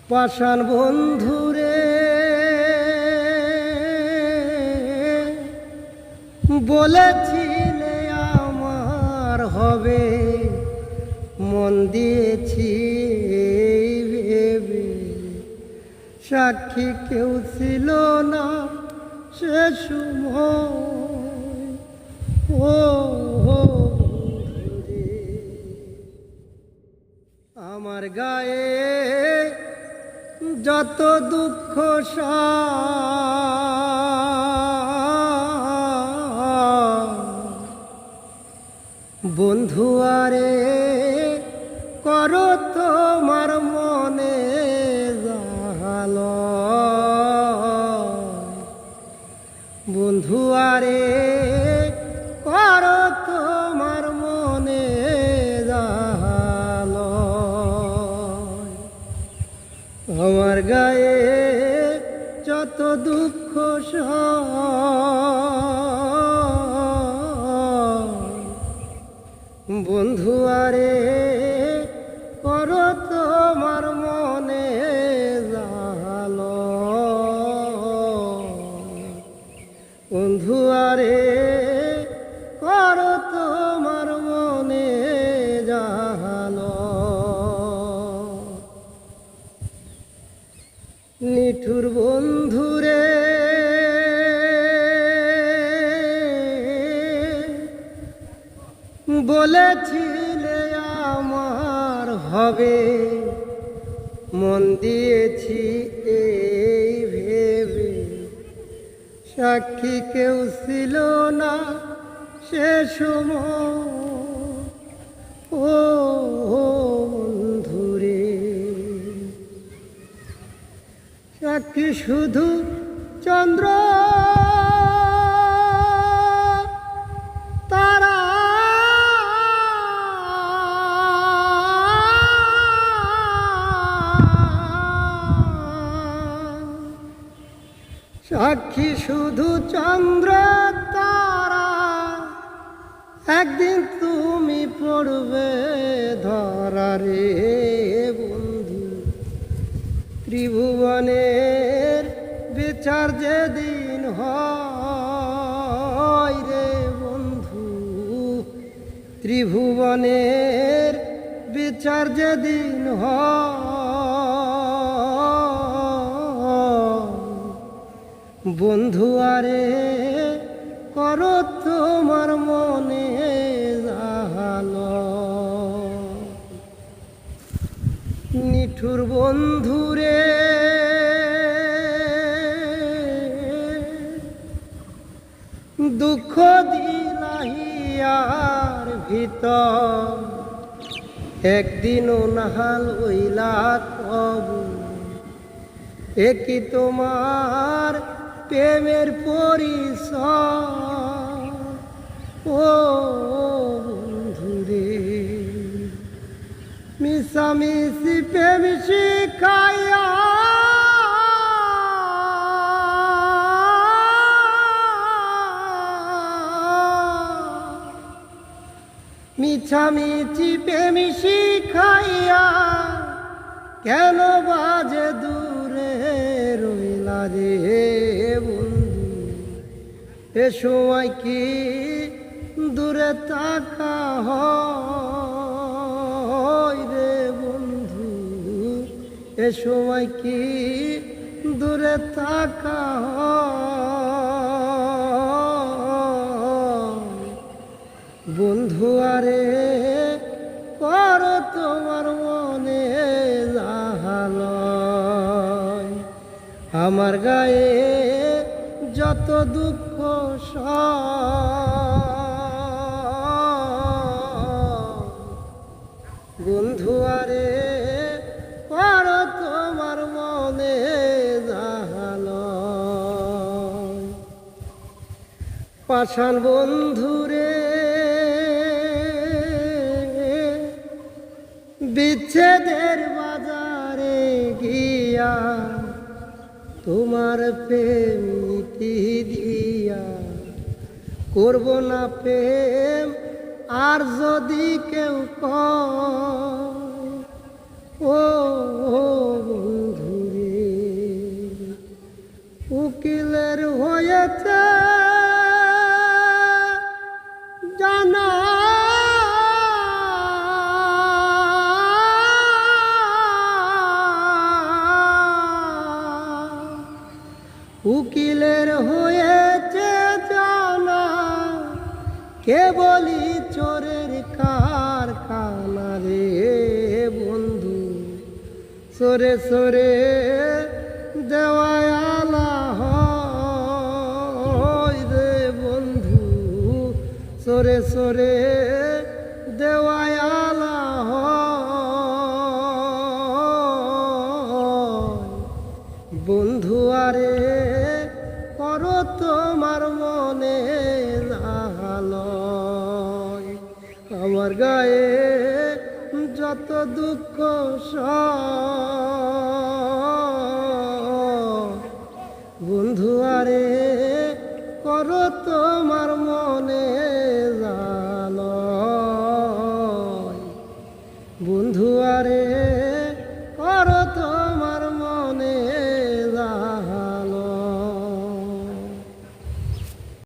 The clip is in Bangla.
পাষাণ বন্ধুরে বলেছিলে আমার হবে, মন দিয়েছি ভেবে। সাক্ষী কেউ ছিল না সে সময়। ও বন্ধুরে, আমার গায়ে যত দুঃখ বন্ধু আরে করো তোমার মনে জাল। বন্ধু আরে করো তোমার মনে জাল। আমার গায়ে যত দুঃখ বন্ধু আরে করো তোমার মনে জাল। বন্ধু আরে করো তোমার মনে জাল। নিঠুর বন্ধুরে বলেছিলে আমার হবে, মন দিয়েছি এই ভেবে। সাক্ষী কেউ ছিল না সে সময়। ও বন্ধুরে, সাক্ষী শুধু চন্দ্র তারা। সাক্ষী শুধু চন্দ্র তারা, একদিন তুমি পড়বে ধরা রে বন্ধু। ত্রিভুবনের বিচার যেদিন হয় রে বন্ধু, ত্রিভুবনের বিচার যেদিন হয়। বন্ধু আরে করো তোমার মনে জাল। নিঠুর বন্ধুরে দুঃখ দিলাহিয়ার ভিতর, একদিনও নাহাল হইলা কবু। একই তোমার প্রেমের পরিচয়। ও বন্ধুরে, মিশামিশি প্রেম শিখাইয়া মিছামিছি প্রেম শিখাইয়া কেন বাজে দূরে রইলা রে বন্ধু। এ সময় কি দূরে তাকা হয় রে বন্ধু। এ সময় কি দূরে তাকা বন্ধু আরে করো তোমার মনে জাল। আমার গায়ে যত দুঃখ বন্ধু আরে করো তোমার মনে জাল। পাষাণ বন্ধুরে বিচ্ছেদের বাজারে গিয়া তোমার প্রেম দিয়া করব না প্রেম আর যদি কেউ কয় ও বন্ধু উকিলের হয়েছে জানা, কে বলি চোরের কারখানা রে বন্ধু, সরে সরে দেওয়ালা হয় রে বন্ধু, সরে সরে দেওয়ালা হয়। বন্ধু আরে করো তোমার মনে লালয়, আমার গায়ে যত দুঃখ সয়, বন্ধু আরে করো তোমার মনে লালয়, বন্ধু আরে